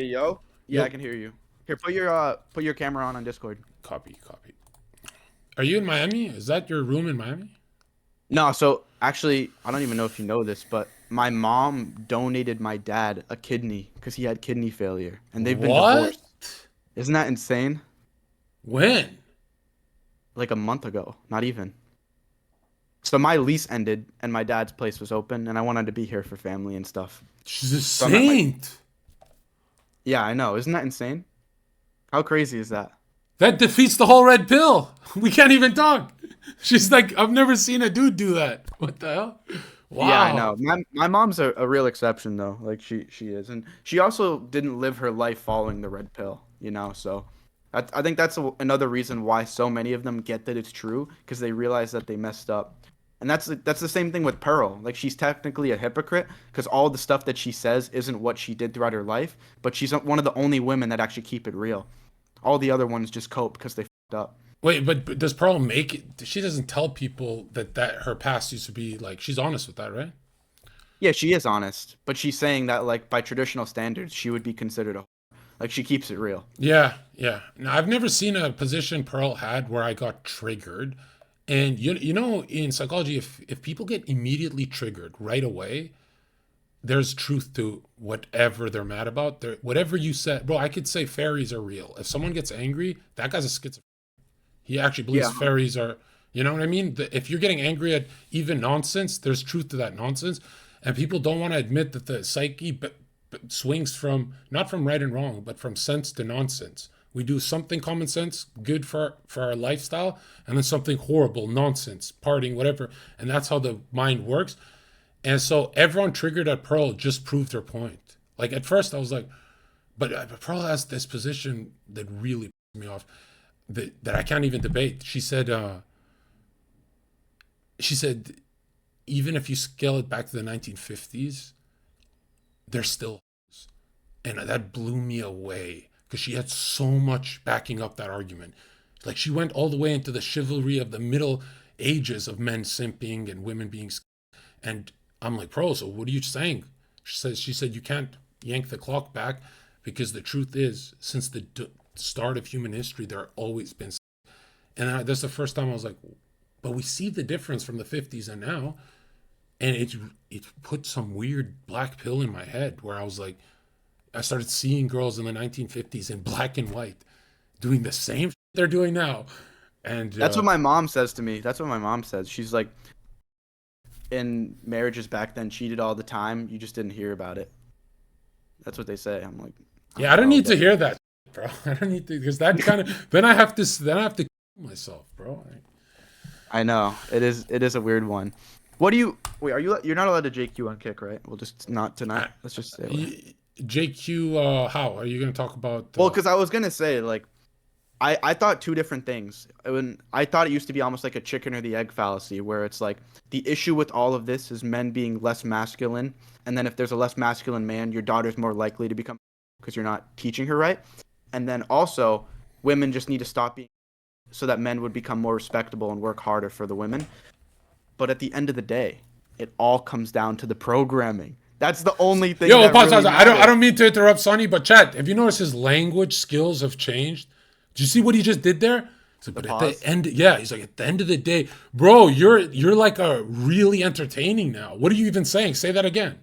Hey yo. Yeah, I Yo, can hear you. Here, put your camera on Discord. copy, copy. Are you in Miami? Is that your room in Miami? No, so actually, I don't even know if you know this, but my mom donated my dad a kidney because he had kidney failure, and they've been What? divorced. Isn't that insane? When? Like a month ago, not even. So my lease ended, and my dad's place was open, and I wanted to be here for family and stuff. She's a So I'm at my, saint. yeah, I know. Isn't that insane? How crazy is that? That defeats the whole red pill. We can't even talk. She's like, I've never seen a dude do that. What the hell? Yeah, I Wow. know. My mom's a real exception though. Like she is, and she also didn't live her life following the red pill, you know. So I think that's another reason why so many of them get that it's true because they realize that they messed up. And that's the same thing with Pearl. Like she's technically a hypocrite because all the stuff that she says isn't what she did throughout her life, but she's one of the only women that actually keep it real. All the other ones just cope because they fucked up. Wait, but does Pearl make it? She doesn't tell people that her past used to be like. She's honest with that, right? Yeah, she is honest, but she's saying that like by traditional standards, she would be considered a like she keeps it real. Yeah, yeah. Now I've never seen a position Pearl had where I got triggered. And you know in psychology, if people get immediately triggered right away, there's truth to whatever they're mad about. Whatever you said, bro. I could say fairies are real. If someone gets angry, that guy's a schizophrenic. He actually believes Yeah, fairies are. You know what I mean? If you're getting angry at even nonsense, there's truth to that nonsense, and people don't want to admit that the psyche swings from not from right and wrong, but from sense to nonsense. We do something common sense, good for our lifestyle, and then something horrible, nonsense, partying, whatever, and that's how the mind works. And so everyone triggered at Pearl just proved her point. Like at first I was like, but Pearl has this position that really pissed me off that I can't even debate. She said even if you scale it back to the 1950s, they're still hoes. And that blew me away because she had so much backing up that argument. Like she went all the way into the chivalry of the Middle Ages of men simping and women being. And I'm like, bro, so what are you saying? She said you can't yank the clock back because the truth is, since the start of human history, there have always been. And that's the first time I was like, but we see the difference from the 50s and now. And it put some weird black pill in my head where I was like, I started seeing girls in the 1950s in black and white doing the same shit they're doing now. And that's what my mom says to me. That's what my mom says. She's like, in marriages back then, cheated all the time. You just didn't hear about it. That's what they say. I'm yeah, I like, don't oh, need to but hear that, bro. I don't need to because that kind of then I have to kill myself, bro. I know it is a weird one. What do you wait? Are you you're not allowed to JQ on Kick, right? We'll just not tonight. I, Let's just stay away. JQ, how are you gonna talk about? Well, because I was gonna say like I thought two different things. When I thought it used to be almost like a chicken or the egg fallacy, where it's like the issue with all of this is men being less masculine, and then if there's a less masculine man, your daughter's more likely to become because you're not teaching her right, and then also women just need to stop being so that men would become more respectable and work harder for the women. But at the end of the day, it all comes down to the programming. That's the only thing Yo, that pause, really pause. I don't I matters. don't mean to interrupt, Sonny, but chat. Have you noticed his language skills have changed? Do you see what he just did there? He's like, The but at the pause. end, yeah, he's like, at the end of the day, bro, you're like a really entertaining now. What are you even saying? Say that again.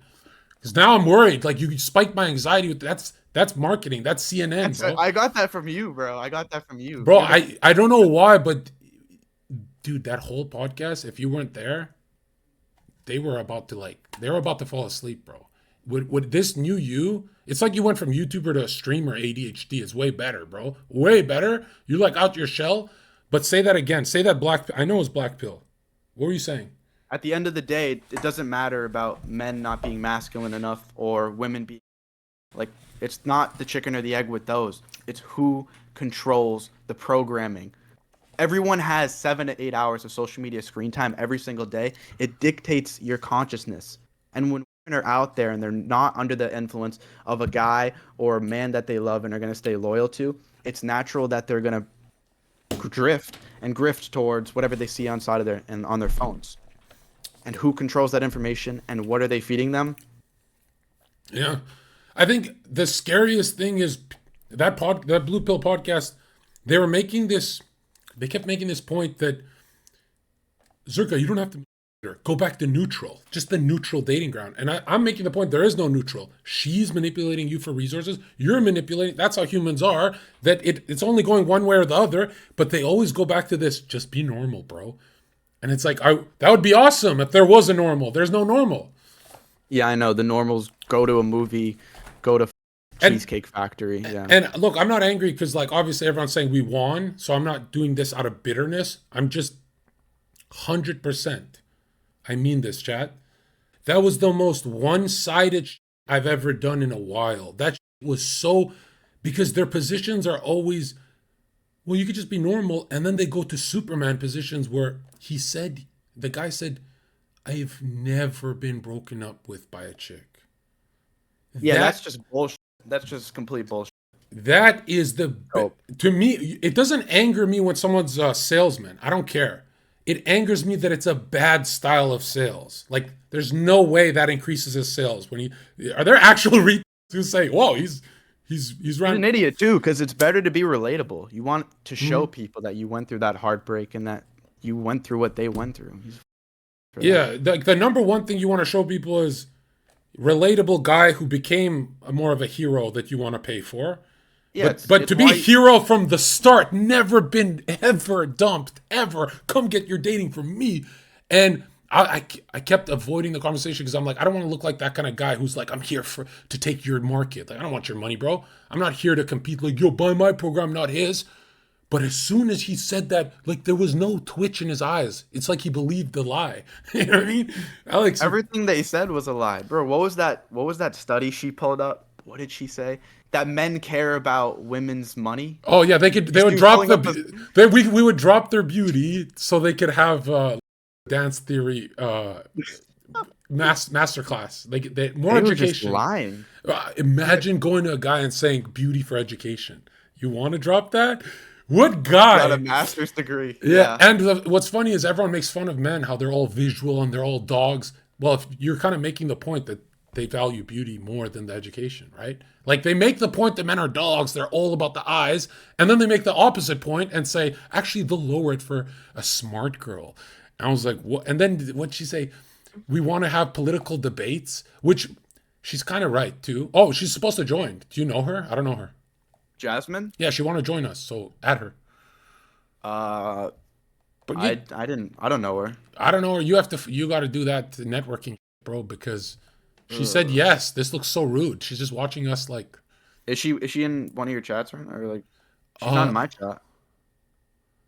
Because now I'm worried. Like you spiked my anxiety with that's marketing. That's CNN, That's bro. I got that from you, bro. I got that from you. Bro, You're the I don't know why, but dude, that whole podcast, if you weren't there, they were about to fall asleep, bro. With this new you, it's like you went from YouTuber to a streamer ADHD. It's way better, bro. Way better. You're like out your shell. But say that again. Say that black. I know it's black pill. What were you saying? at the end of the day, it doesn't matter about men not being masculine enough or women being like it's not the chicken or the egg with those. It's who controls the programming. Everyone has 7 to 8 hours of social media screen time every single day. It dictates your consciousness. And when women are out there and they're not under the influence of a guy or a man that they love and are going to stay loyal to, it's natural that they're going to drift and grift towards whatever they see on side of their and on their phones. And who controls that information and what are they feeding them? Yeah. I think the scariest thing is that Blue Pill podcast. They were making this. They kept making this point that Zherka, you don't have to go back to neutral, just the neutral dating ground. And I'm making the point there is no neutral. She's manipulating you for resources. You're manipulating. That's how humans are. That it's only going one way or the other. But they always go back to this. Just be normal, bro. And it's like that would be awesome if there was a normal. There's no normal. Yeah, I know. The normals go to a movie, go to Cheesecake Factory. Yeah. And look, I'm not angry because like obviously everyone's saying we won, so I'm not doing this out of bitterness. I'm just 100%. I mean this, chat. That was the most one-sided I've ever done in a while. That was so because their positions are always well, you could just be normal, and then they go to Superman positions where the guy said, I've never been broken up with by a chick. Yeah, that's just bullshit. That's just complete bullshit. That is to me, it doesn't anger me when someone's a salesman. I don't care. It angers me that it's a bad style of sales. Like, there's no way that increases his sales. Are there actual retailers who say, "Whoa, he's an idiot too," because it's better to be relatable. You want to show people that you went through that heartbreak and that you went through what they went through. Yeah, the number one thing you want to show people is relatable guy who became more of a hero that you want to pay for. Yeah, but to be a hero from the start, never been ever dumped, ever. Come get your dating from me. And I kept avoiding the conversation because I'm like, I don't want to look like that kind of guy who's like, I'm here to take your market. Like, I don't want your money, bro. I'm not here to compete. Like, yo, buy my program, not his. But as soon as he said that, like, there was no twitch in his eyes. It's like he believed the lie. You know what I mean? Alex, everything they said was a lie, bro. What was that study she pulled up? What did she say? That men care about women's money? Oh yeah, they would drop we would drop their beauty so they could have dance theory masterclass. They more they education. Were just lying. Imagine going to a guy and saying beauty for education. You want to drop that? What guy? Got a master's degree. Yeah. And what's funny is everyone makes fun of men, how they're all visual and they're all dogs. Well, if you're kind of making the point that they value beauty more than the education, right? Like they make the point that men are dogs, they're all about the eyes, and then they make the opposite point and say, actually, they'll lower it for a smart girl. And I was like, what? And then what'd she say? We want to have political debates, which she's kind of right too. Oh, she's supposed to join. Do you know her? I don't know her. Jasmine? Yeah, she wanted to join us, so add her. But I don't know her. I don't know her. You got to do that networking, bro, because she said yes. This looks so rude. She's just watching us like. Is she in one of your chats right now? Or like, she's not in my chat.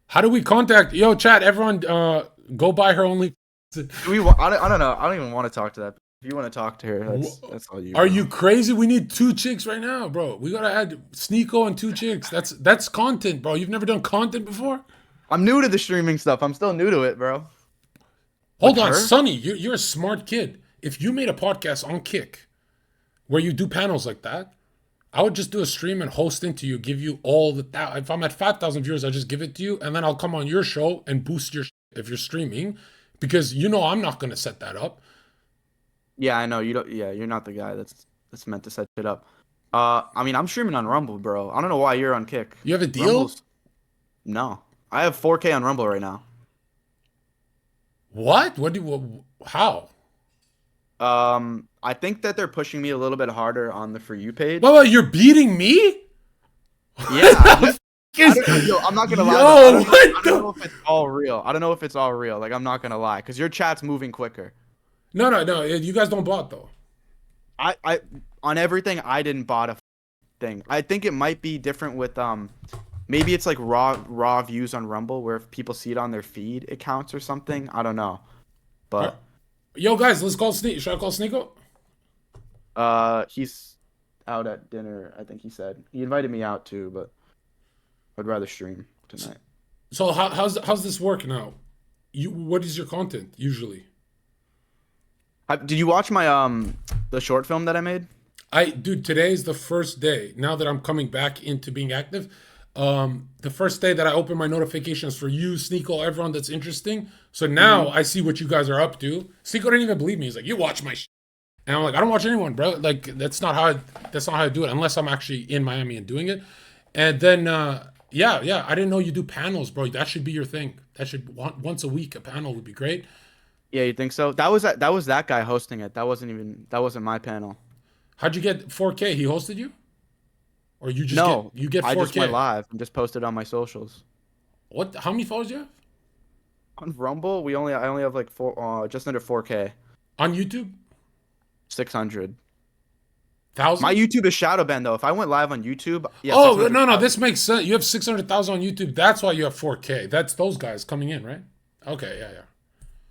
How do we contact? Yo, chat, everyone, go buy her only. I don't know. I don't even want to talk to that. If you want to talk to her, that's all you. Are you crazy? We need 2 chicks right now, bro. We gotta add Sneeko and 2 chicks. That's content, bro. You've never done content before? I'm new to the streaming stuff. I'm still new to it, bro. Hold on, Sonny. You're a smart kid. If you made a podcast on Kick, where you do panels like that, I would just do a stream and host into you, give you all the. If I'm at 5,000 viewers, I just give it to you, and then I'll come on your show and boost your if you're streaming, because I'm not gonna set that up. Yeah, I know you don't. Yeah, you're not the guy that's meant to set shit up. I mean, I'm streaming on Rumble, bro. I don't know why you're on Kick. You have a deal? No, I have 4K on Rumble right now. What? How? I think that they're pushing me a little bit harder on the For You page. Well, you're beating me? Yeah. I'm not gonna lie. I don't know if it's all real. I don't know if it's all real. Like, I'm not gonna lie, because your chat's moving quicker. No. You guys don't bot though. I on everything I didn't bot a thing. I think it might be different with maybe it's like raw views on Rumble where if people see it on their feed it counts or something. I don't know. But yo guys, let's call Sneeko. Should I call Sneeko? He's out at dinner, I think he said. He invited me out too, but I'd rather stream tonight. So how's this work now? What is your content usually? Did you watch my the short film that I made? Dude, today's the first day. Now that I'm coming back into being active, the first day that I open my notifications for you, Sneeko, everyone that's interesting. So now I see what you guys are up to. Sneeko didn't even believe me. He's like, you watch my shit. And I'm like, I don't watch anyone, bro. Like that's not how I do it unless I'm actually in Miami and doing it. And then yeah, I didn't know you do panels, bro. That should be your thing. That should once a week a panel would be great. Yeah, you think so? That was that guy hosting it. That wasn't my panel. How'd you get 4K? He hosted you, or No, you get I just went 4K? live and just posted on my socials. What? How many followers do you have On Rumble, I only have like just under 4K, on YouTube? 600. My 1,000? YouTube is shadow banned though. If I went live on YouTube, yeah, Oh no, this 600,000. makes sense. You have 600,000 on YouTube. That's why you have 4K. That's those guys coming in, right? Okay, yeah.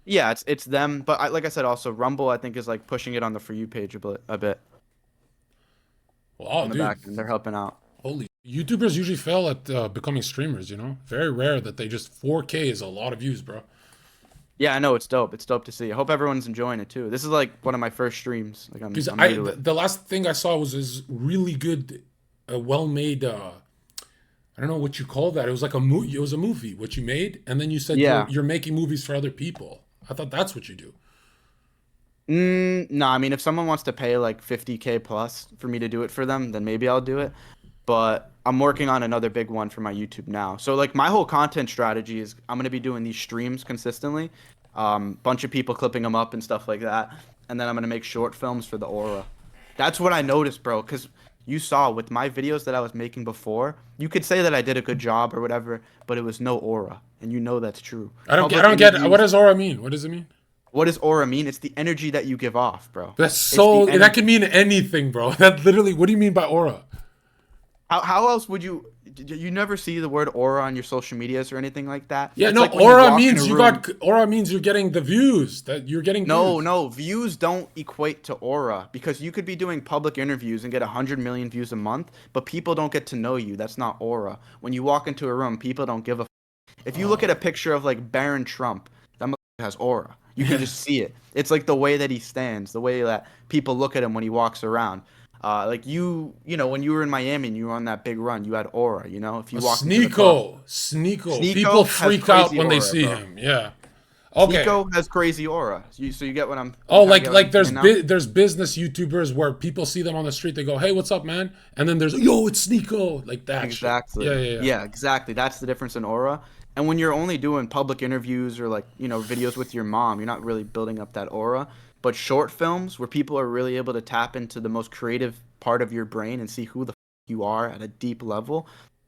Yeah, it's them, but like I said, also Rumble I think is like pushing it on the For You page a bit Well, oh, on the dude, back end. They're helping out. holy. YouTubers usually fail at becoming streamers. You know, very rare that they just 4K is a lot of views, bro. Yeah, I know it's dope. It's dope to see. I hope everyone's enjoying it too. This is like one of my first streams. Like I'm Because I'm new to it. the last thing I saw was this really good, well made. I don't know what you call that. It was like a movie. It was a movie what you made, and then you said Yeah. you're making movies for other people. I thought that's what you do. No, I mean if someone wants to pay like 50K plus for me to do it for them, then maybe I'll do it. But I'm working on another big one for my YouTube now. So like my whole content strategy is I'm gonna be doing these streams consistently, bunch of people clipping them up and stuff like that, and then I'm gonna make short films for the Aura. That's what I noticed, bro. Cause you saw with my videos that I was making before, you could say that I did a good job or whatever, but it was no aura, and you know that's true. I Public don't get what interviews. does aura mean. What does it mean? What does aura mean? It's the energy that you give off, bro. That's It's so the that energy. can mean anything, bro. That literally. What do you mean by aura? How else would you never see the word aura on your social medias or anything like that? Yeah, It's no. like when you Aura walk in a means room. aura means you're getting the views that you're getting No, views. no, views don't equate to aura because you could be doing public interviews and get 100 million views a month, but people don't get to know you. That's not aura. When you walk into a room, people don't give a. If you look at a picture of like Barron Trump, that motherfucker has aura. You can Yeah. just see it. It's like the way that he stands, the way that people look at him when he walks around. Like when you were in Miami and you were on that big run, you had aura. If A you walked into the club, Sneeko. People Sneeko has freak out crazy when they aura, see bro. him. Yeah. Okay. Sneeko has crazy aura. So you get what Oh, you kind of get what I'm there's saying now? there's business YouTubers where people see them on the street, they go, "Hey, what's up, man?" And then there's, "Yo, it's Sneeko," like that shit. Exactly. Yeah. Yeah, exactly. That's the difference in aura. And when you're only doing public interviews or like, videos with your mom, you're not really building up that aura. But short films where people are really able to tap into the most creative part of your brain and see who the you are at a deep level,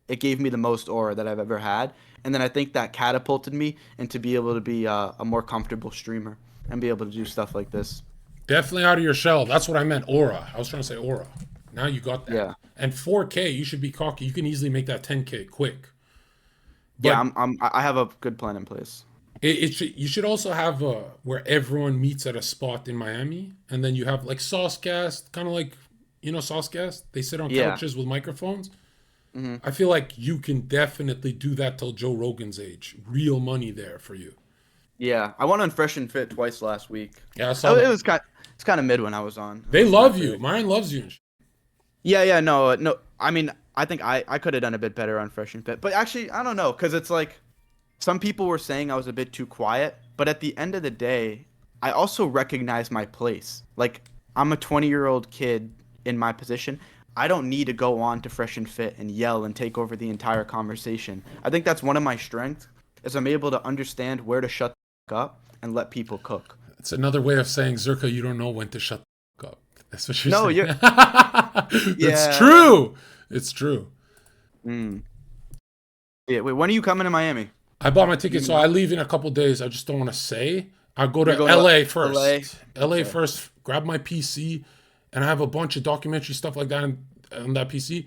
it gave me the most aura that I've ever had. And then I think that catapulted me into be able to be a more comfortable streamer and be able to do stuff like this. Definitely out of your shell. That's what I meant. Aura. I was trying to say aura. Now you got that. Yeah. And 4K, you should be cocky. You can easily make that 10K quick. Yeah, But I have a good plan in place. you should also have where everyone meets at a spot in Miami, and then you have like Saucecast, kind of like Saucecast. They sit on Yeah. couches with microphones. Hmm. I feel like you can definitely do that till Joe Rogan's age. Real money there for you. Yeah, I went on Fresh and Fit twice last week. Yeah, I saw It that. was it's kind of mid when I was on. It They wasn't that love you. great. Myron loves you. Yeah, no, no. I mean, I think I could have done a bit better on Fresh and Fit, but actually, I don't know, because it's like some people were saying I was a bit too quiet, but at the end of the day, I also recognize my place. Like, I'm a 20-year-old kid in my position. I don't need to go on to Fresh and Fit and yell and take over the entire conversation. I think that's one of my strengths, is I'm able to understand where to shut the fuck up and let people cook. It's another way of saying, Zherka, you don't know when to shut the fuck up. That's what you're No, saying. you're It's yeah. true. It's true. Mm. Yeah, wait, when are you coming to Miami? I bought my You ticket, so know, I leave in a couple days. I just don't want to say. I go you're to going to LA LA? first. LA Okay. first, grab my PC, and I have a bunch of documentary stuff like that on that PC.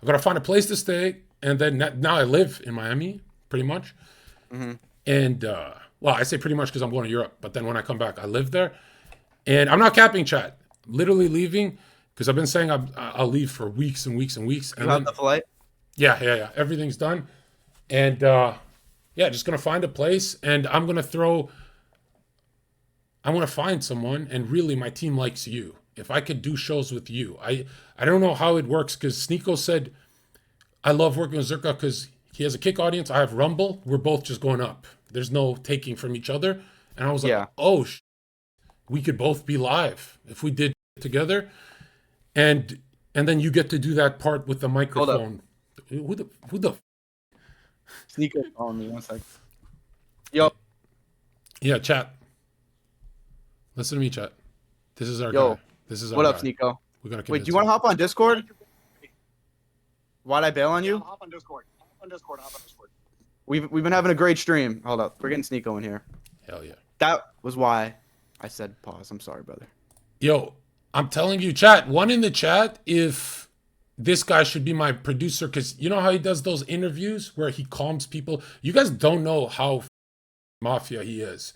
I gotta find a place to stay, and then now I live in Miami, pretty much. Hmm. And well, I say pretty much because I'm going to Europe, but then when I come back, I live there. And I'm not capping, chat. Literally leaving because I've been saying I'll leave for weeks and weeks and weeks, You and have then the flight? yeah, everything's done, and yeah, just gonna find a place, and I want to find someone, and really, my team likes you. If I could do shows with you, I don't know how it works because Sneeko said I love working with Zherka because he has a kick audience. I have Rumble. We're both just going up. There's no taking from each other, and I was like, Yeah. oh, we could both be live if we did it together, and and then you get to do that part with the Hold up. microphone. Who the Sneaker calling me. 1 second. Yo, yeah, chat. Listen to me, chat. This is our yo. guy. This is our What up, guy. Sneako? We gotta Wait, convince do you want him. to hop on Discord? Why'd I bail on Yeah, you? hop on Discord. Hop on Discord. Hop on Discord. We've been having a great stream. Hold up. We're getting Sneako in here. Hell yeah. That was why I said pause. I'm sorry, brother. Yo, I'm telling you, chat. One in the chat if this guy should be my producer, because you know how he does those interviews where he calms people. You guys don't know how mafia he is.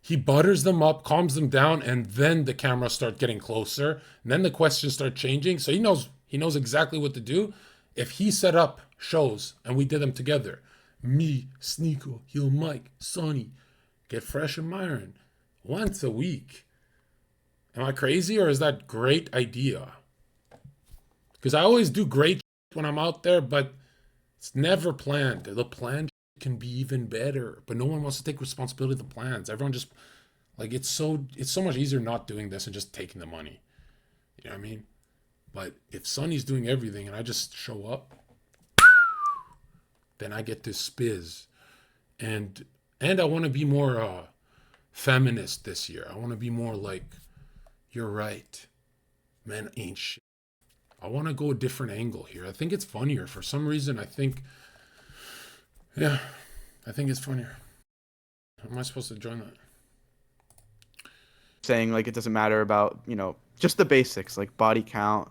He butters them up, calms them down, and then the cameras start getting closer. And then the questions start changing. So he knows exactly what to do. If he set up shows and we did them together, me, Sneako, Heel Mike, Sonny, get fresh and Myron once a week. Am I crazy or is that great idea? Because I always do great when I'm out there, but it's never planned. The plan can be even better, but no one wants to take responsibility of the plans. Everyone just like it's so much easier not doing this and just taking the money. You know what I mean? But if Sonny's doing everything and I just show up, then I get to spiz. And I want to be more feminist this year. I want to be more like, you're right. Men ain't shit. I want to go a different angle here. I think it's funnier. For some reason, I think it's funnier. How am I supposed to join that? Saying like it doesn't matter about, just the basics like body count.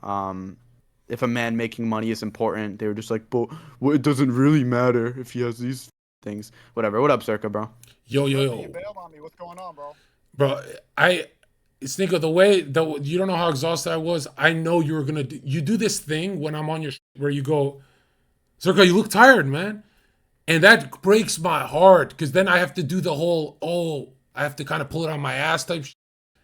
If a man making money is important, they were just like, but well, it doesn't really matter if he has these things. Whatever. What up, Zherka, bro? Yo. You bailed on me. What's going on, bro? Bro, Sneako, you don't know how exhausted I was. I know you were gonna you do this thing when I'm on your where you go, Zherka, you look tired, man. And that breaks my heart because then I have to do the whole, I have to kind of pull it on my ass type.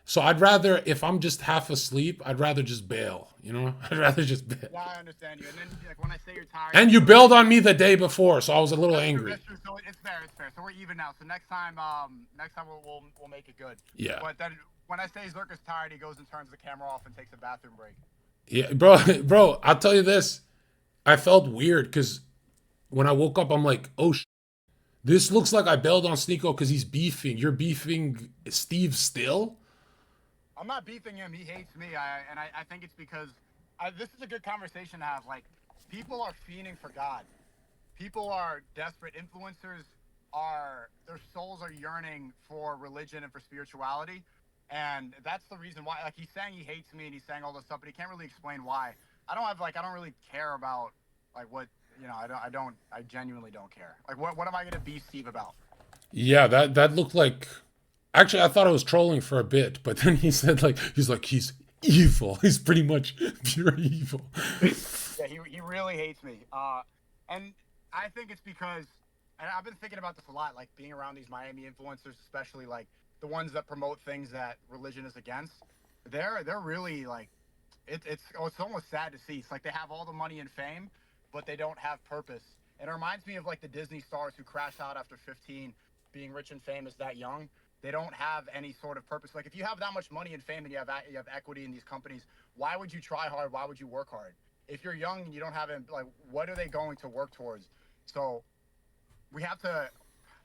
So I'd rather, if I'm just half asleep, I'd rather just bail. I'd rather just bail. Yeah, I understand you. And then, like, when I say you're tired, And you bailed on me the day before, so I was a little that's true, angry. that's true. So it's fair. It's fair. So we're even now. So next time we'll make it good. Yeah. But then when I say Zherka's tired, he goes and turns the camera off and takes a bathroom break. Yeah, bro. I'll tell you this. I felt weird because when I woke up, I'm like, oh, this looks like I bailed on Sneako because he's beefing. You're beefing Steve still? I'm not beefing him. He hates me. I think it's because this is a good conversation to have. Like, people are fiending for God. People are desperate. Influencers their souls are yearning for religion and for spirituality. And that's the reason why, like, he's saying he hates me and he's saying all this stuff, but he can't really explain why. I don't really care about, like, what, I genuinely don't care. Like, what am I going to beef Steve about? Yeah, that looked like. Actually, I thought I was trolling for a bit, but then he said he's evil. He's pretty much pure evil. Yeah, he really hates me. And I think it's because, and I've been thinking about this a lot, like being around these Miami influencers, especially like the ones that promote things that religion is against. They're really like, it's almost sad to see. It's like they have all the money and fame, but they don't have purpose. And it reminds me of like the Disney stars who crash out after 15, being rich and famous that young. They don't have any sort of purpose. Like, if you have that much money and fame and you have equity in these companies, why would you try hard? Why would you work hard? If you're young and you don't have, like, what are they going to work towards? So we have to.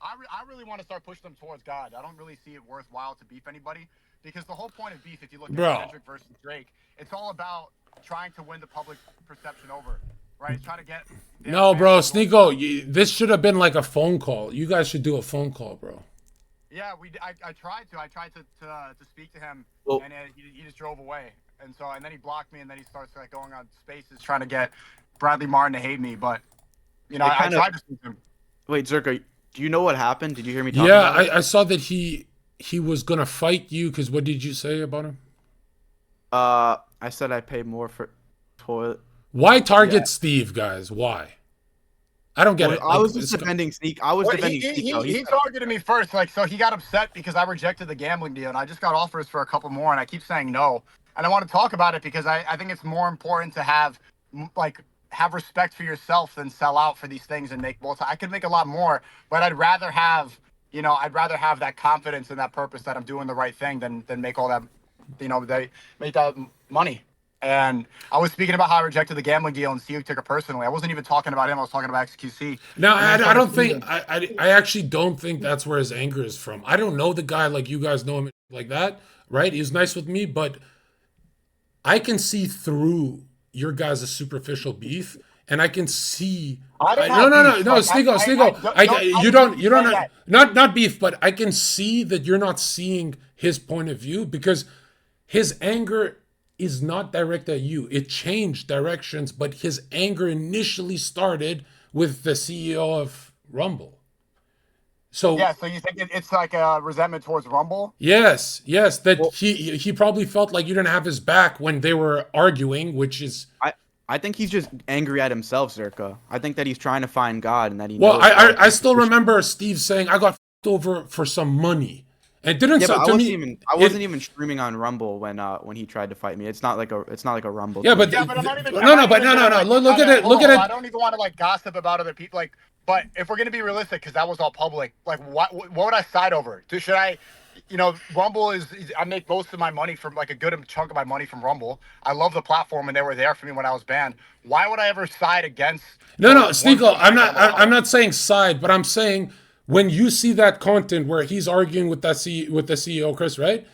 I really want to start pushing them towards God. I don't really see it worthwhile to beef anybody, because the whole point of beef, if you look at Kendrick versus Drake, it's all about trying to win the public perception over. Right? Try to get. No, bro, Sneako, this should have been like a phone call. You guys should do a phone call, bro. Yeah, I tried to speak to him, Well, and he just drove away, and then he blocked me, and then he starts like going on spaces trying to get Bradley Martin to hate me, but I tried to speak to him. Wait, Zherka, do you know what happened? Did you hear me talk Yeah, about it? I saw that he was gonna fight you because what did you say about him? I said I pay more for toilet. Why target Steve, guys? Why? I don't get it. I was just defending Sneak. I was defending Sneak. He targeted me first, like, so he got upset because I rejected the gambling deal, and I just got offers for a couple more, and I keep saying no. And I want to talk about it because I think it's more important to have respect for yourself than sell out for these things and make multi. I could make a lot more, but I'd rather have I'd rather have that confidence and that purpose that I'm doing the right thing than make all that, they make that money. And I was speaking about how I rejected the gambling deal, and Steve took it personally. I wasn't even talking about him. I was talking about XQC. Now, And then he I started don't think tweeting. I actually don't think that's where his anger is from. I don't know the guy like you guys know him like that, right? He was nice with me, but I can see through your guys' superficial beef, and I can see. I didn't No, have no, no, beef. no, Like Sligo, Sligo. I You didn't don't, even you don't, say that. not beef, but I can see that you're not seeing his point of view because his anger is not directed at you. It changed directions, but his anger initially started with the CEO of Rumble. So Yeah, so you think it's like a resentment towards Rumble? yes, yes, that Well, he probably felt like you didn't have his back when they were arguing, which is I I think he's just angry at himself, Zherka. I think that he's trying to find God and that he well. knows how I still superficial. remember Steve saying I got f***ed over for some money, and it didn't Yeah, but to me. I wasn't It even streaming on Rumble when he tried to fight me. It's not like a Rumble yeah, but thing. Yeah, but I'm no, no, not but even no, no, gonna no. like. Look at it. Hold Look on, at hold on. I it. don't even want to like gossip about other people. Like, but if we're gonna be realistic, because that was all public. Like, what would I side over? Should I? Rumble I make most of my money from like a good chunk of my money from Rumble. I love the platform, and they were there for me when I was banned. Why would I ever side against No, the no, one Sneeko, person I don't allow? I'm not saying side, but I'm saying when you see that content where he's arguing with with the CEO, Chris, right?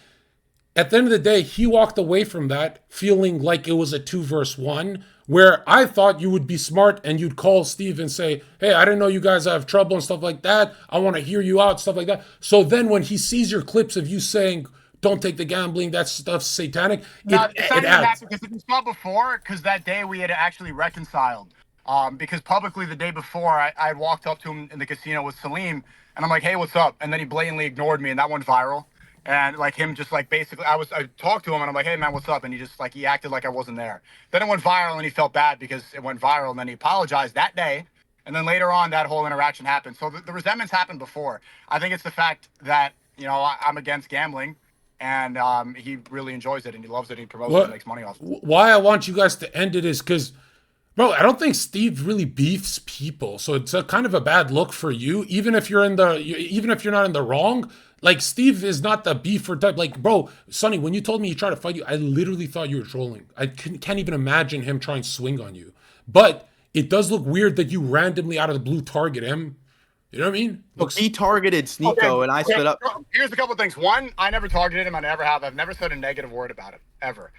At the end of the day, he walked away from that feeling like it was a 2 versus 1. Where I thought you would be smart and you'd call Steve and say, "Hey, I didn't know you guys have trouble and stuff like that. I want to hear you out, stuff like that." So then, when he sees your clips of you saying, "Don't take the gambling, that stuff's satanic," No, it's not it even that adds. because if you saw before, because that day we had actually reconciled. Because publicly the day before, I had walked up to him in the casino with Salim, and I'm like, "Hey, what's up?" And then he blatantly ignored me, and that went viral. And like him, just like basically, I talked to him, and I'm like, "Hey, man, what's up?" And he just like he acted like I wasn't there. Then it went viral, and he felt bad because it went viral, and then he apologized that day. And then later on, that whole interaction happened. So the resentments happened before. I think it's the fact that I'm against gambling and he really enjoys it and he loves it and he promotes it and What? makes money off it. Why I want you guys to end it is because, bro, I don't think Steve really beefs people, so it's a kind of a bad look for you. Even if you're not in the wrong, like Steve is not the beefer type. Like, bro, Sonny, when you told me he tried to fight you, I literally thought you were trolling. I can't even imagine him trying to swing on you. But it does look weird that you randomly out of the blue target him. You know what I mean? Look, Looks. he targeted Okay, Sneeko and I okay. stood up. Here's a couple of things. One, I never targeted him. I never have. I've never said a negative word about him ever.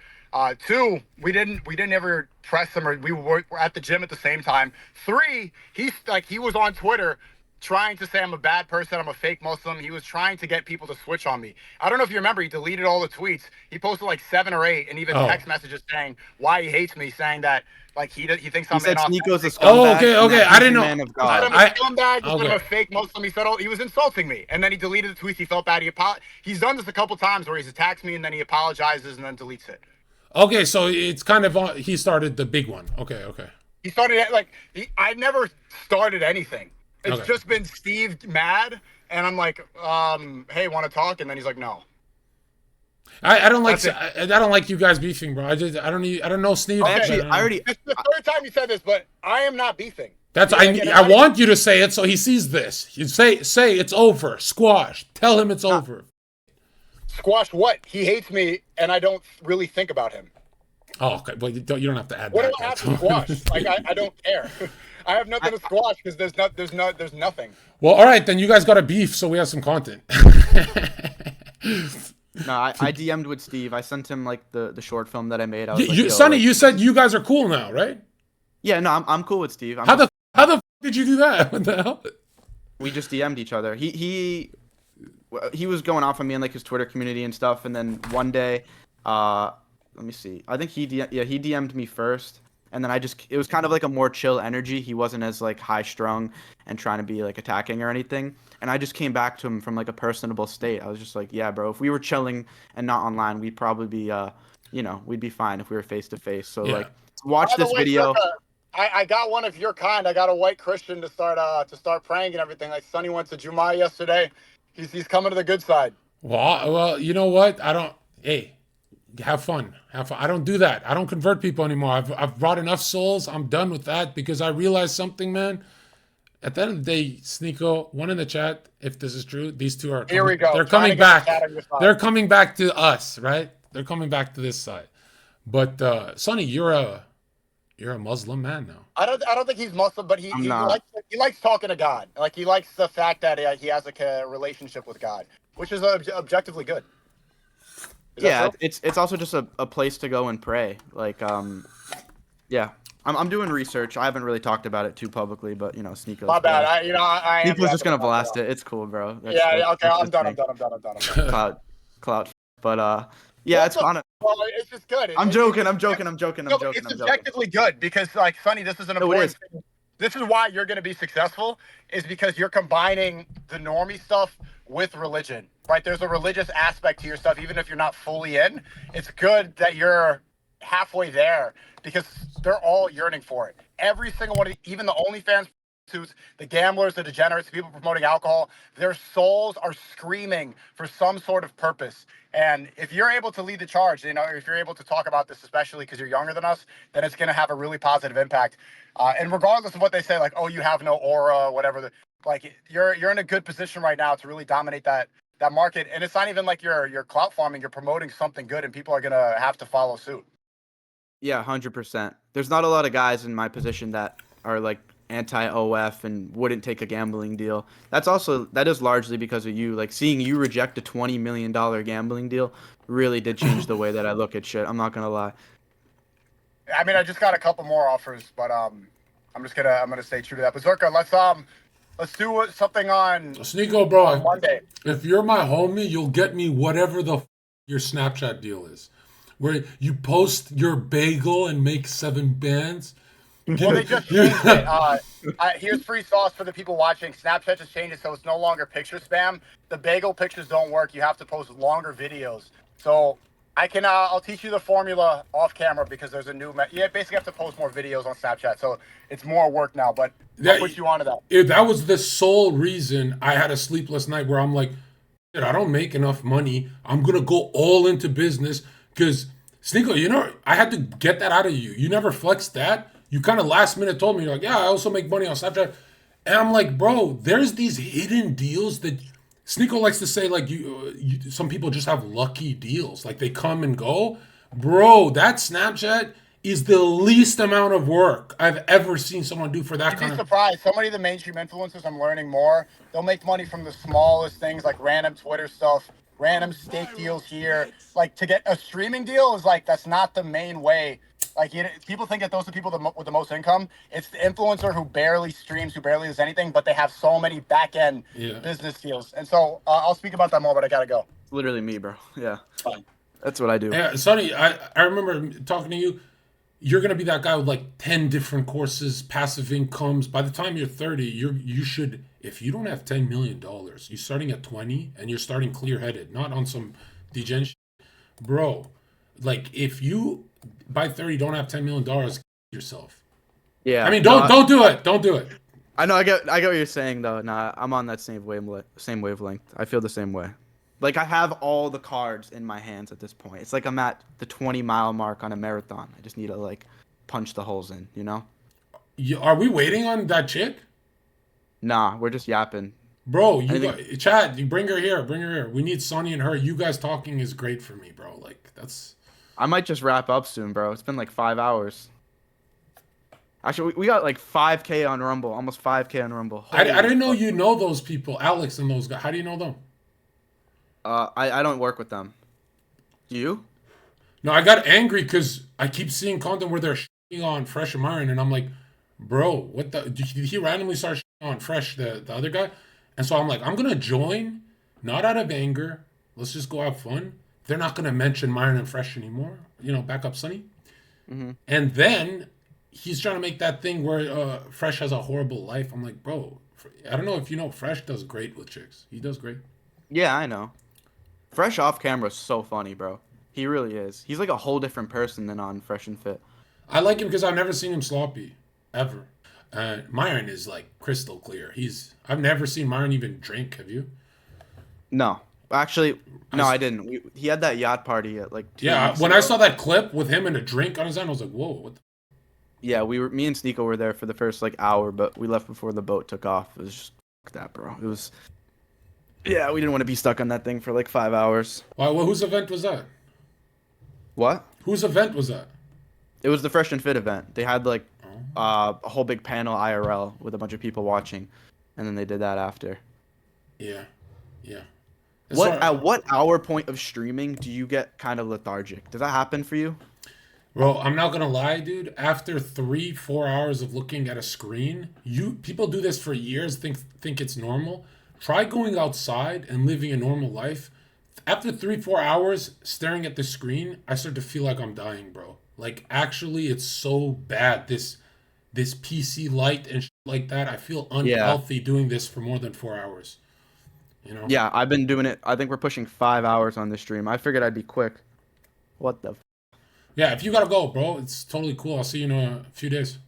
Two, we didn't ever press him or we were at the gym at the same time. Three, he was on Twitter trying to say I'm a bad person, I'm a fake Muslim. He was trying to get people to switch on me. I don't know if you remember, he deleted all the tweets. He posted like 7 or 8 and even Oh. text messages saying why he hates me, saying that like he thinks He I'm said Sneeko's a inauthentic. Oh, scumbag okay, and okay. that I he's a didn't know. man of He said God. I'm a I scumbag. He said I'm okay. a fake Muslim. He said, oh, he was insulting me. And then he deleted the tweets. He felt bad. He's done this a couple times where he's attacked me and then he apologizes and then deletes it. Okay, so it's kind of he started the big one. Okay, okay, He started like I never started anything. It's okay. just been Steve mad, and I'm like, hey, want to talk? And then he's like, no. I don't like That's it. I don't like you guys beefing, bro. I don't know Steve. I Okay, But actually, I already, this is the third time you said this, but I am not beefing. that's Like, and I'm I not even want you to say it so he sees this. You say it's over. Squash. Tell him it's not, over. squash what? He hates me, and I don't really think about him. Oh, okay. Well, you don't have to add What do that. I have to squash? Like I don't care. I have nothing I, to squash because there's nothing. Well, all right, then you guys got a beef, so we have some content. no, I DM'd with Steve. I sent him like the short film that I made. I was like, yo, Sonny, like, you said you guys are cool now, right? yeah, no, I'm cool with Steve. How the did you do that? What the hell? We just DM'd each other. He was going off on me in like his Twitter community and stuff, and then one day, let me see. I think he DM'd me first, and then it was kind of like a more chill energy. He wasn't as like high strung and trying to be like attacking or anything. And I just came back to him from like a personable state. I was just like, yeah, bro, if we were chilling and not online, we'd probably be we'd be fine if we were face to face. So Yeah. like watch By the this way, video. Zherka, I got one of your kind. I got a white Christian to start praying and everything. Like Sonny went to Jumah yesterday. He's coming to the good side. Well, you know what? I don't. Hey, have fun. Have fun. I don't do that. I don't convert people anymore. I've brought enough souls. I'm done with that because I realized something, man. At the end of the day, Sneeko, one in the chat, if this is true, these two are Here we go. they're Trying coming to get the back. cat on your side. They're coming back to us, right? They're coming back to this side. But Sonny, you're a Muslim man now. I don't think he's Muslim, but he I'm not. likes talking to God. Like he likes the fact that he has a relationship with God, which is objectively good. Is that Yeah, true? it's also just a place to go and pray. Like, yeah. I'm doing research. I haven't really talked about it too publicly, but you know, Sneako's My bad. I am Sneako's just wrapping gonna it up blast now. it. It's cool, bro. Yeah, okay, that's I'm his done. thing. I'm done. Clout. But yeah, What it's the fun. Well, it's just good. I'm It- joking. it- I'm joking. I'm joking. No, I'm but joking. it's I'm joking. objectively good because, like, Sonny, this is an No, it important is. thing. This is why you're going to be successful, is because you're combining the normie stuff with religion, right? There's a religious aspect to your stuff, even if you're not fully in. It's good that you're halfway there because they're all yearning for it. Every single one, even the OnlyFans prostitutes, the gamblers, the degenerates, the people promoting alcohol, their souls are screaming for some sort of purpose. And if you're able to lead the charge, you know, if you're able to talk about this, especially because you're younger than us, then it's going to have a really positive impact. And regardless of what they say, like, oh, you have no aura, whatever, like you're in a good position right now to really dominate that market. And it's not even like you're clout farming; you're promoting something good, and people are gonna have to follow suit. Yeah, 100%. There's not a lot of guys in my position that are like anti-OF and wouldn't take a gambling deal. That is largely because of you. Like seeing you reject a $20 million gambling deal really did change the way that I look at shit. I'm not gonna lie. I mean, I just got a couple more offers, but I'm gonna stay true to that. But Zherka, let's do something on Sneeko, bro, Monday. if you're my homie, you'll get me whatever the your Snapchat deal is, where you post your bagel and make 7 bands. Well, they just changed it. Here's free sauce for the people watching. Snapchat just changed it, so it's no longer picture spam. The bagel pictures don't work. You have to post longer videos. So I'll teach you the formula off camera because there's a new. You basically have to post more videos on Snapchat, so it's more work now. But I'll put you onto that. That was the sole reason I had a sleepless night where I'm like, I don't make enough money. I'm gonna go all into business because Sneeko, you know, I had to get that out of you. You never flexed that. You kind of last minute told me, you're like, yeah, I also make money on Snapchat. And I'm like, bro, there's these hidden deals that Sneeko likes to say, like, some people just have lucky deals. Like, they come and go. Bro, that Snapchat is the least amount of work I've ever seen someone do for that You'd kind be of... surprised. So many of the mainstream influencers, I'm learning more. They'll make money from the smallest things, like random Twitter stuff, random steak deals here. Like to get a streaming deal is like that's not the main way. Like people think that those are people with the most income. It's the influencer who barely streams, who barely does anything, but they have so many back end business deals. And so I'll speak about that more, but I gotta go. It's literally me, bro. Yeah, Fine. that's what I do. Yeah, Sonny, I remember talking to you. You're gonna be that guy with like 10 different courses, passive incomes. By the time you're 30, you should. If you don't have $10 million, you're starting at 20, and you're starting clear headed, not on some degen shit. Bro. Like if you by 30 don't have $10 million, yourself. Yeah. I mean, don't do it. Don't do it. I know. I get what you're saying though. Nah, I'm on that same wavelength. I feel the same way. Like I have all the cards in my hands at this point. It's like I'm at the 20-mile mark on a marathon. I just need to like punch the holes in, you know? Are we waiting on that chick? Nah, we're just yapping. Bro, Chad, you bring her here. Bring her here. We need Sonny and her. You guys talking is great for me, bro. Like that's. I might just wrap up soon, bro. It's been like 5 hours. Actually, we got like 5K on Rumble, almost 5K on Rumble. I didn't know you know those people, Alex and those guys. How do you know them? I don't work with them. Do you? No, I got angry because I keep seeing content where they're shitting on Fresh and Myron, and I'm like, bro, what the? Did he randomly start shitting on Fresh, the other guy? And so I'm like, I'm gonna join, not out of anger. Let's just go have fun. They're not gonna mention Myron and Fresh anymore. You know, back up Sonny. Mm-hmm. And then he's trying to make that thing where Fresh has a horrible life. I'm like, bro, I don't know if you know, Fresh does great with chicks. He does great. Yeah, I know. Fresh off camera is so funny, bro. He really is. He's like a whole different person than on Fresh and Fit. I like him because I've never seen him sloppy, ever. Myron is like crystal clear. I've never seen Myron even drink. Have you? No. Actually, no, I didn't. He had that yacht party at like 2 Yeah, weeks when ago. I saw that clip with him and a drink on his hand, I was like, whoa, what the... Yeah, me and Sneeko were there for the first like hour, but we left before the boat took off. It was just fuck that, bro. It was yeah, we didn't want to be stuck on that thing for like 5 hours. Why? Well, whose event was that? What? Whose event was that? It was the Fresh and Fit event. They had like Oh. a whole big panel IRL with a bunch of people watching, and then they did that after. Yeah, yeah. At what hour point of streaming do you get kind of lethargic? Does that happen for you? Bro, I'm not gonna lie, dude. After 3, 4 hours of looking at a screen, people do this for years, think it's normal. Try going outside and living a normal life. After 3, 4 hours staring at the screen, I start to feel like I'm dying, bro. Like actually, it's so bad. This PC light and shit like that. I feel Yeah. unhealthy doing this for more than 4 hours. You know? Yeah, I've been doing it. I think we're pushing 5 hours on this stream. I figured I'd be quick. What the? Yeah. If you gotta go, bro, it's totally cool. I'll see you in a few days.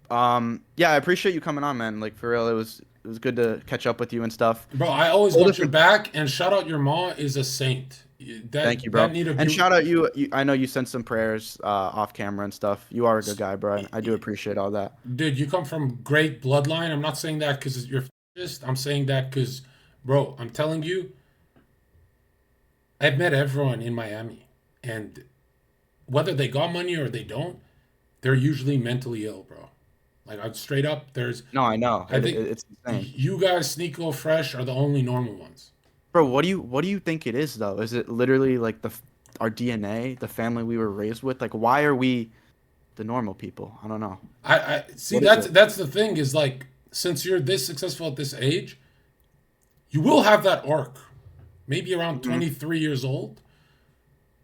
Yeah, I appreciate you coming on, man. Like for real, it was good to catch up with you and stuff. Bro, I always All got your different. back, and shout out your ma is a saint. Thank you, That bro. need to And be. shout out you. I know you sent some prayers off camera and stuff. You are a good guy, bro. I do appreciate all that. Dude, you come from great bloodline. I'm not saying that because you're fascist. I'm saying that because, bro, I'm telling you, I've met everyone in Miami, and whether they got money or they don't, they're usually mentally ill, bro. Like I'm straight up. No, I know. I think It's insane, you guys, Sneako Fresh, are the only normal ones. bro. What do you think it is though? Is it literally like our DNA, the family we were raised with? Like, why are we the normal people? I don't know. I see. What is it? That's the thing is like since you're this successful at this age, you will have that arc, maybe around Mhm. 23 years old,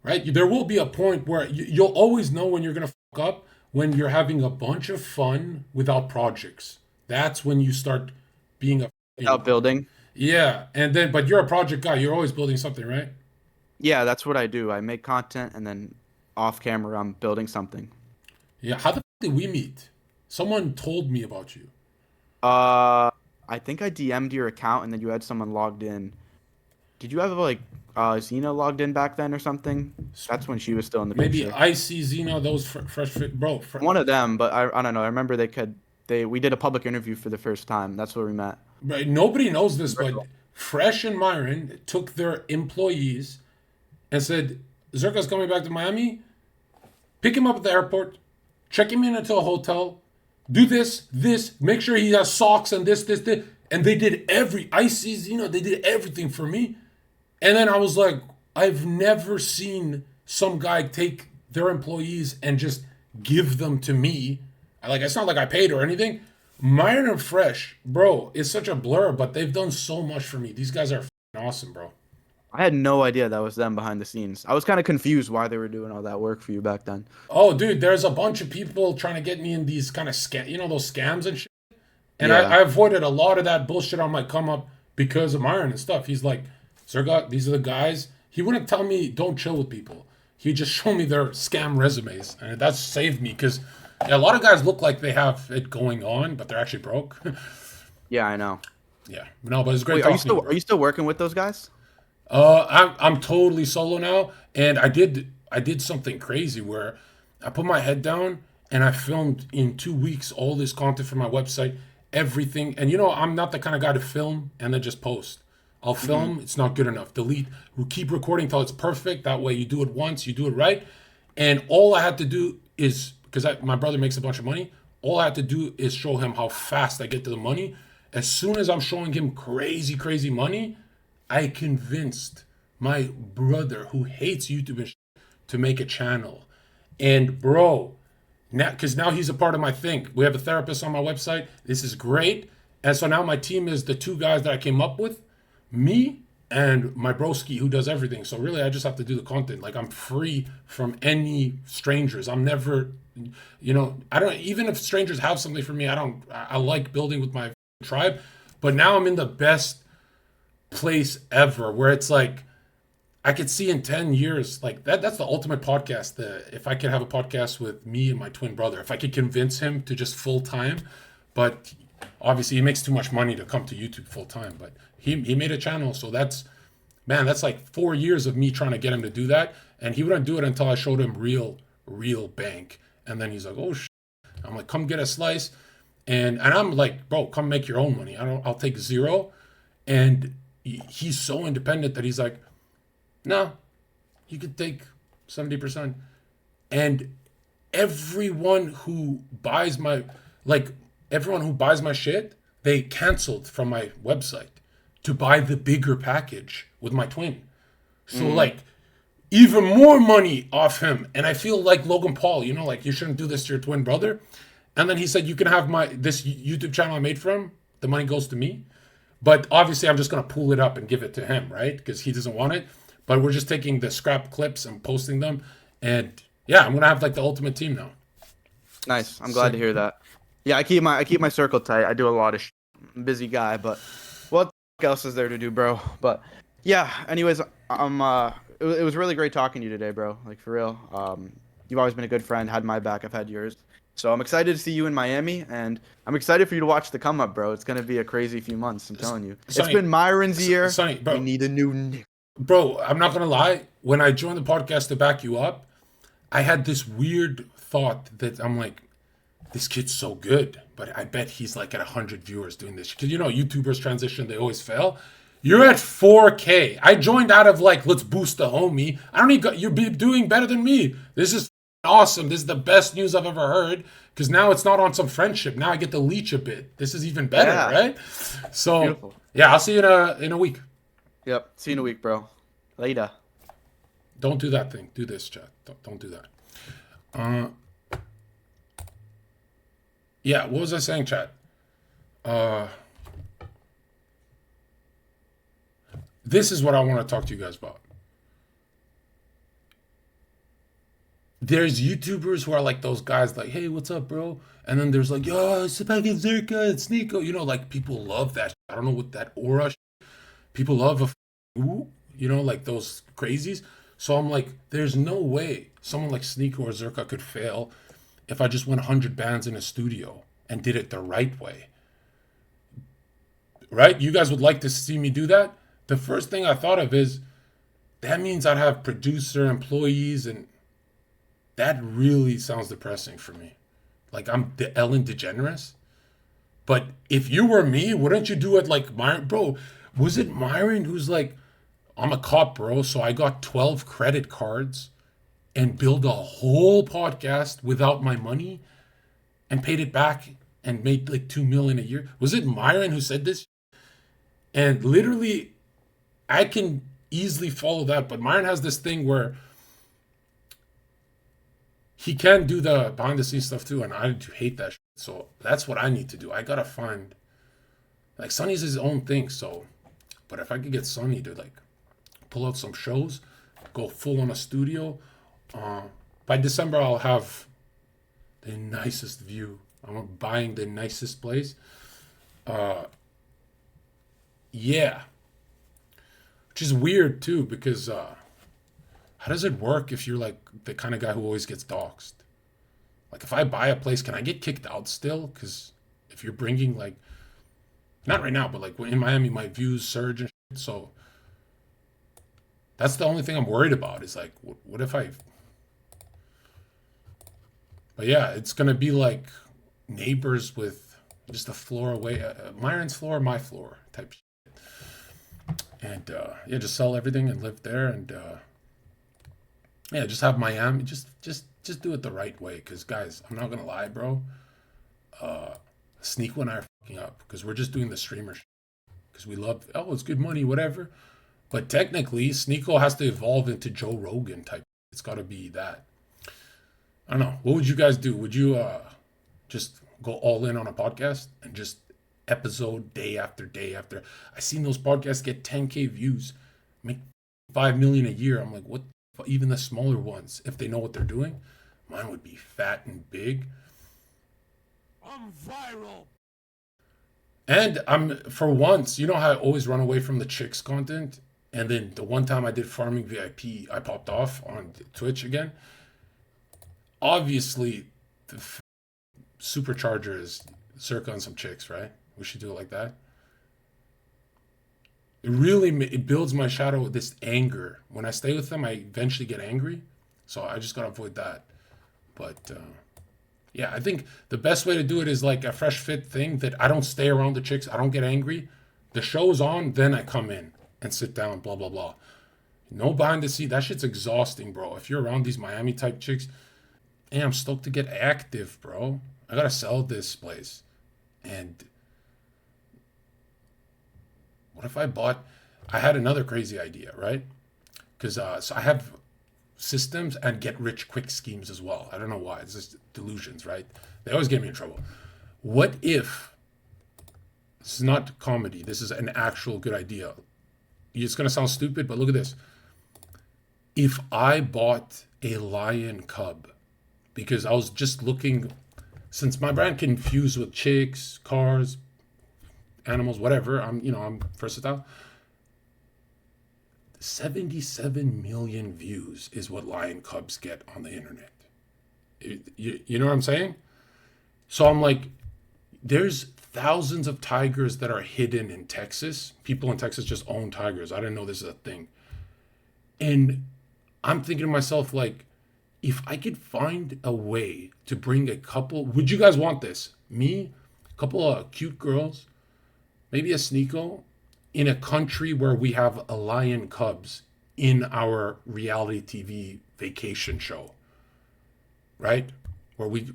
right? There will be a point where you'll always know when you're gonna fuck up when you're having a bunch of fun without projects. That's when you start being a Without building. yeah. And then, but you're a project guy. You're always building something, right? Yeah, that's what I do. I make content and then off camera I'm building something. Yeah. How the fuck did we meet? Someone told me about you. Uh, I think I DM'd your account and then you had someone logged in. Did you have like Xena logged in back then or something? That's when she was still in the Maybe picture. I see Zeno. Those fresh fit, bro. One of them, but I don't know. I remember we did a public interview for the first time. That's where we met. Right. Nobody knows this, but Fresh and Myron took their employees and said, Zherka's coming back to Miami. Pick him up at the airport, check him in into a hotel, do this, make sure he has socks and this. And they did they did everything for me. And then I was like, I've never seen some guy take their employees and just give them to me. Like, it's not like I paid or anything. Myron and Fresh, bro, it's such a blur, but they've done so much for me. These guys are f***ing awesome, bro. I had no idea that was them behind the scenes. I was kind of confused why they were doing all that work for you back then. Oh, dude, there's a bunch of people trying to get me in these kind of those scams and shit. And Yeah. I avoided a lot of that bullshit on my come up because of Myron and stuff. He's like, Zerga, these are the guys. He wouldn't tell me don't chill with people. He'd just show me their scam resumes. And that saved me because a lot of guys look like they have it going on, but they're actually broke. Yeah, I know. Yeah. No, but it's great Wait, talking to you, bro. are you still working with those guys? I'm totally solo now, and I did something crazy where I put my head down and I filmed in 2 weeks all this content for my website, everything. And I'm not the kind of guy to film and then just post. I'll film, it's not good enough. Delete, we keep recording till it's perfect. That way you do it once, you do it right. And all I had to do is, because my brother makes a bunch of money, all I had to do is show him how fast I get to the money. As soon as I'm showing him crazy, crazy money, I convinced my brother who hates YouTube and to make a channel. And bro, because now he's a part of my thing. We have a therapist on my website. This is great. And so now my team is the two guys that I came up with, me and my broski who does everything. So really I just have to do the content. Like I'm free from any strangers. I'm never, I don't, even if strangers have something for me, I like building with my tribe. But now I'm in the best place ever where it's like, I could see in 10 years, like that's the ultimate podcast. If I could have a podcast with me and my twin brother, if I could convince him to just full time, but obviously he makes too much money to come to YouTube full time, but he made a channel. So that's like 4 years of me trying to get him to do that. And he wouldn't do it until I showed him real bank. And then he's like, oh, shit. I'm I'm like, come get a slice. And I'm like, bro, come make your own money. I'll take zero. And he's so independent that he's like, no, you could take 70%. And everyone who buys my shit, they canceled from my website to buy the bigger package with my twin. So like even more money off him. And I feel like Logan Paul, you know, like you shouldn't do this to your twin brother. And then he said, you can have this YouTube channel I made for him. The money goes to me. But obviously I'm just going to pull it up and give it to him, right? Because he doesn't want it. But we're just taking the scrap clips and posting them. And yeah, I'm going to have like the ultimate team now. Nice. I'm glad to hear that. Yeah, I keep my circle tight. I do a lot of I'm a busy guy, but what else is there to do, bro? But yeah, anyways, it was really great talking to you today, bro. Like for real. You've always been a good friend, had my back, I've had yours. So I'm excited to see you in Miami, and I'm excited for you to watch the come up, bro. It's gonna be a crazy few months, I'm telling you. Sonny, it's been Myron's year. Sonny, bro, we need a new bro, I'm not gonna lie. When I joined the podcast to back you up, I had this weird thought that I'm like, this kid's so good, but I bet he's like at 100 viewers doing this. Because you know, YouTubers transition, they always fail. You're at 4K. I joined out of like, let's boost the homie. I don't even, you're doing better than me. This is awesome. This is the best news I've ever heard. Because now it's not on some friendship. Now I get to leech a bit. This is even better, right? So, beautiful. Yeah, I'll see you in a week. Yep. See you in a week, bro. Later. Don't do that thing. Do this, chat. Don't do that. Yeah, what was I saying, chat? This is what I want to talk to you guys about. There's YouTubers who are like those guys like, hey, what's up, bro? And then there's like, yo, it's back in Zherka and Sneeko. You know, like people love that. I don't know what that aura. People love you know, like those crazies. So I'm like, there's no way someone like Sneeko or Zherka could fail if I just went 100 bands in a studio and did it the right way. Right? You guys would like to see me do that? The first thing I thought of is, that means I'd have producer, employees, and that really sounds depressing for me. Like I'm the Ellen DeGeneres. But if you were me, wouldn't you do it like Myron? Bro, was it Myron who's like, I'm a cop, bro, so I got 12 credit cards and built a whole podcast without my money and paid it back and made like $2 million a year? Was it Myron who said this? And literally, I can easily follow that, but Myron has this thing where he can do the behind the scenes stuff too, and I hate that shit. So that's what I need to do. I gotta find, like, Sonny's his own thing, so, but if I could get Sonny to like pull out some shows, go full on a studio, by December I'll have the nicest view. I'm buying the nicest place. Yeah. Which is weird too, because how does it work if you're like the kind of guy who always gets doxxed? Like if I buy a place, can I get kicked out still? Because if you're bringing like, not right now, but like in Miami, my views surge and shit. So that's the only thing I'm worried about is like, what if I... But yeah, it's going to be like neighbors with just a floor away. Myron's floor, my floor type shit. And yeah, just sell everything and live there. And yeah, just have Miami. Just do it the right way. Because guys, I'm not going to lie, bro. Sneeko and I are fucking up. Because we're just doing the streamer shit. Because we love, oh, it's good money, whatever. But technically, Sneeko has to evolve into Joe Rogan type. It's got to be that. I don't know. What would you guys do? Would you just go all in on a podcast and just episode day after day after? I've seen those podcasts get 10K views, make 5 million a year. I'm like, what? Even the smaller ones, if they know what they're doing, mine would be fat and big. I'm viral. And I'm, for once, you know how I always run away from the chicks content? And then the one time I did Farming VIP, I popped off on Twitch again. Obviously, the supercharger is Zherka and some chicks, right? We should do it like that. It builds my shadow with this anger. When I stay with them, I eventually get angry. So I just got to avoid that. But Yeah, I think the best way to do it is like a fresh fit thing that I don't stay around the chicks. I don't get angry. The show's on, then I come in and sit down, blah, blah, blah. No behind the scene. That shit's exhausting, bro. If you're around these Miami type chicks, hey, I'm stoked to get active, bro. I gotta sell this place. And what if I had another crazy idea, right? Because so I have systems and get rich quick schemes as well. I don't know why. It's just delusions, right? They always get me in trouble. What if, this is not comedy, this is an actual good idea. It's going to sound stupid, but look at this. If I bought a lion cub, because I was just looking, since my brand can fuse with chicks, cars, animals, whatever, I'm versatile. 77 million views is what lion cubs get on the internet. You know what I'm saying? So I'm like, there's thousands of tigers that are hidden in Texas. People in Texas just own tigers. I didn't know this is a thing. And I'm thinking to myself, like, if I could find a way to bring a couple, would you guys want this? Me, a couple of cute girls, maybe a Sneeko, in a country where we have a lion cubs in our reality TV vacation show, right? Where we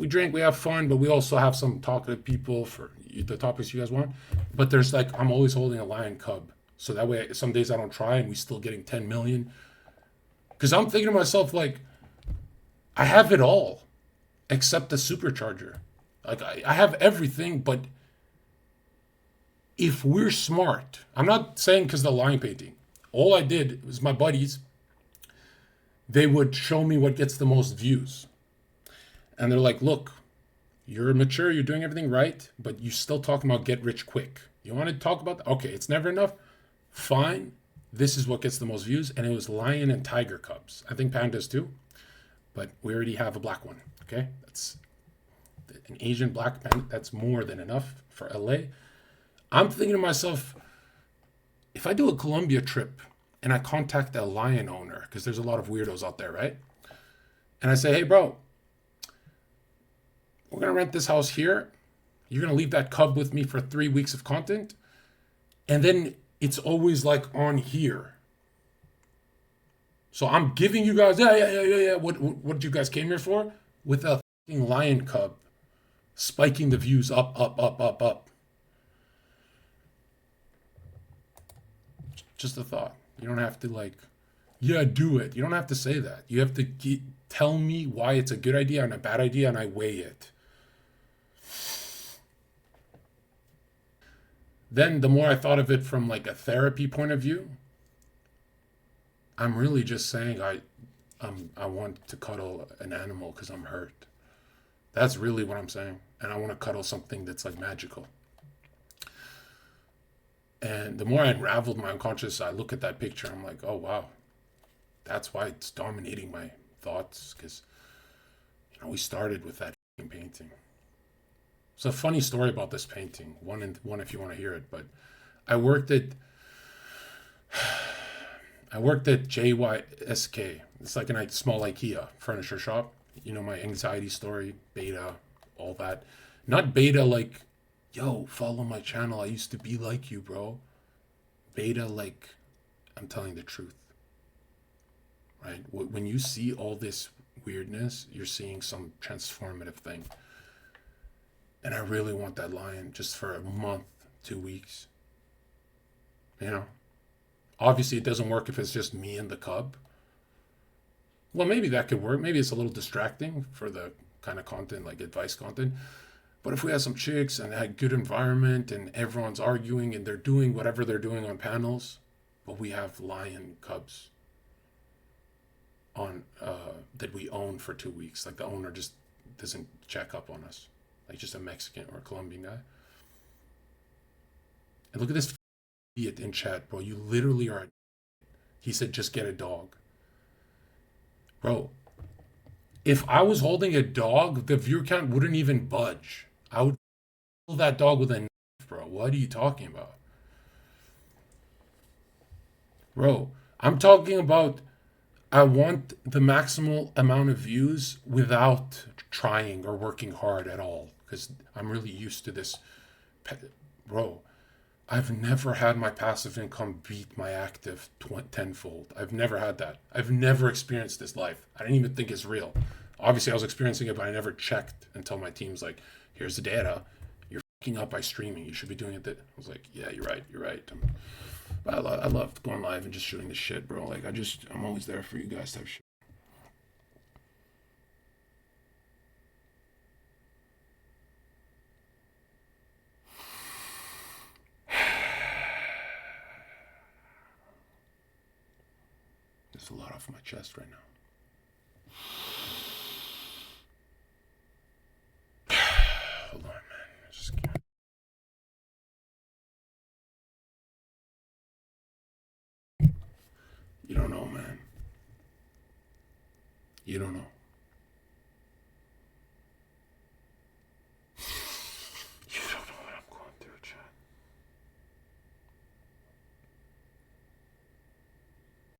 drink, we have fun, but we also have some talkative people for the topics you guys want. But there's like, I'm always holding a lion cub. So that way, some days I don't try and we still getting 10 million. Because I'm thinking to myself, like, I have it all except the supercharger. Like, I have everything, but if we're smart, I'm not saying because the lion painting. All I did was my buddies, they would show me what gets the most views. And they're like, look, you're mature, you're doing everything right, but you're still talking about get rich quick. You want to talk about that? Okay, it's never enough. Fine. This is what gets the most views. And it was lion and tiger cubs. I think pandas too. But we already have a black one. Okay? That's an Asian black panda. That's more than enough for LA. I'm thinking to myself, if I do a Colombia trip and I contact a lion owner, because there's a lot of weirdos out there, right? And I say, hey, bro, we're going to rent this house here. You're going to leave that cub with me for 3 weeks of content. And then it's always like on here. So I'm giving you guys, yeah. What you guys came here for? With a fucking lion cub spiking the views up. Just a thought. You don't have to like, yeah, do it. You don't have to say that. You have to tell me why it's a good idea and a bad idea, and I weigh it. Then the more I thought of it from like a therapy point of view, I'm really just saying I want to cuddle an animal because I'm hurt. That's really what I'm saying. And I want to cuddle something that's like magical. And the more I unraveled my unconscious, I look at that picture, I'm like, oh wow, that's why it's dominating my thoughts. Because, we started with that painting. It's a funny story about this painting. One if you want to hear it. But I worked at JYSK. It's like a small IKEA furniture shop. My anxiety story, beta, all that. Not beta like, yo, follow my channel. I used to be like you, bro. Beta like, I'm telling the truth. Right? When you see all this weirdness, you're seeing some transformative thing. And I really want that lion just for a month, 2 weeks. Obviously it doesn't work if it's just me and the cub. Well, maybe that could work. Maybe it's a little distracting for the kind of content, like advice content. But if we had some chicks and had good environment and everyone's arguing and they're doing whatever they're doing on panels, but we have lion cubs on that we own for 2 weeks. Like the owner just doesn't check up on us. Like just a Mexican or a Colombian guy. And look at this idiot in chat, bro. You literally are. He said, just get a dog. Bro, if I was holding a dog, the viewer count wouldn't even budge. I would kill that dog with a knife, bro. What are you talking about? Bro, I'm talking about, I want the maximal amount of views without trying or working hard at all, because I'm really used to this. Bro, I've never had my passive income beat my active tenfold. I've never had that. I've never experienced this life. I didn't even think it's real. Obviously, I was experiencing it, but I never checked until my team's like, here's the data. You're fucking up by streaming. You should be doing it. I was like, yeah, you're right. You're right. I love going live and just shooting the shit, bro. Like, I'm always there for you guys type shit. There's a lot off my chest right now. Hold on, man. Just... You don't know, man. You don't know.